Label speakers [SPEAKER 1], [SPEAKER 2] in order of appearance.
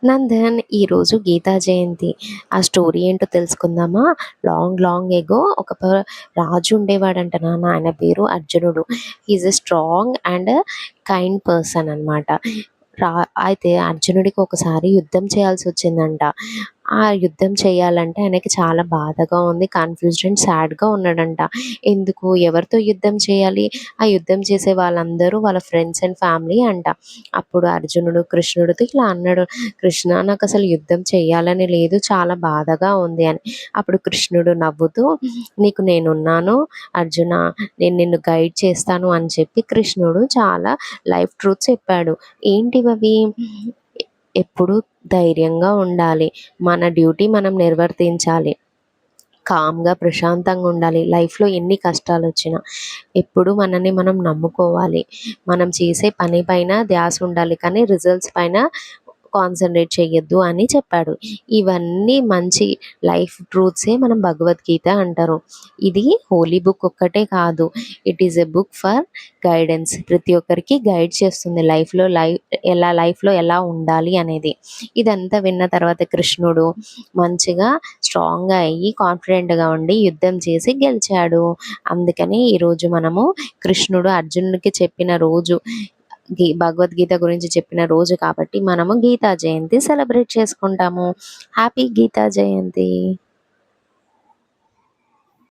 [SPEAKER 1] నందన్ ఈరోజు గీతా జయంతి. ఆ స్టోరీ ఏంటో తెలుసుకుందామా? లాంగ్ లాంగ్ ఎగో రాజు ఉండేవాడంట నాన్న. ఆయన పేరు అర్జునుడు. Is a strong and kind person అనమాట. రా అయితే అర్జునుడికి ఒకసారి యుద్ధం చేయాల్సి వచ్చిందంట. ఆ యుద్ధం చేయాలంటే ఆయనకి చాలా బాధగా ఉంది. కన్‌ఫ్యూజ్డ్ అండ్ సాడ్‌గా ఉన్నాడంట. ఎందుకు? ఎవరితో యుద్ధం చేయాలి? ఆ యుద్ధం చేసే వాళ్ళందరూ వాళ్ళ ఫ్రెండ్స్ అండ్ ఫ్యామిలీ అంట. అప్పుడు అర్జునుడు కృష్ణుడితో ఇలా అన్నాడు, "కృష్ణ, నాకసలు యుద్ధం చేయాలని లేదు. చాలా బాధగా ఉంది" అని. అప్పుడు కృష్ణుడు నవ్వుతూ, "నీకు నేనున్నాను అర్జున. నేను నిన్ను గైడ్ చేస్తాను" అని చెప్పి కృష్ణుడు చాలా లైఫ్ ట్రూత్స్ చెప్పాడు. ఏంటివవి? ఎప్పుడూ ధైర్యంగా ఉండాలి. మన డ్యూటీ మనం నిర్వర్తించాలి. కామ్‌గా, ప్రశాంతంగా ఉండాలి. లైఫ్‌లో ఎన్ని కష్టాలొచ్చినా. ఎప్పుడు మనల్ని మనం నమ్ముకోవాలి. మనం చేసే పని పైన ధ్యాస ఉండాలి. కానీ రిజల్ట్స్ పైన కాన్సంట్రేట్ చెయ్యొద్దు అని చెప్పాడు. ఇవన్నీ మంచి లైఫ్ ట్రూత్సే మనం భగవద్గీత అంటారు. ఇది హోలీ బుక్ ఒక్కటే కాదు. It is a book for guidance. ప్రతి ఒక్కరికి గైడ్ చేస్తుంది లైఫ్‌లో ఎలా ఉండాలి అనేది. ఇదంతా విన్న తర్వాత కృష్ణుడు మంచిగా స్ట్రాంగ్‌గా అయ్యి, కాన్ఫిడెంట్‌గా ఉండి యుద్ధం చేసి గెలిచాడు. అందుకని ఈరోజు మనము కృష్ణుడు అర్జునుడికి చెప్పిన రోజు, భగవద్గీత గురించి చెప్పిన రోజు కాబట్టి మనము గీతా జయంతి సెలబ్రేట్ చేసుకుంటాము. హ్యాపీ గీతా జయంతి.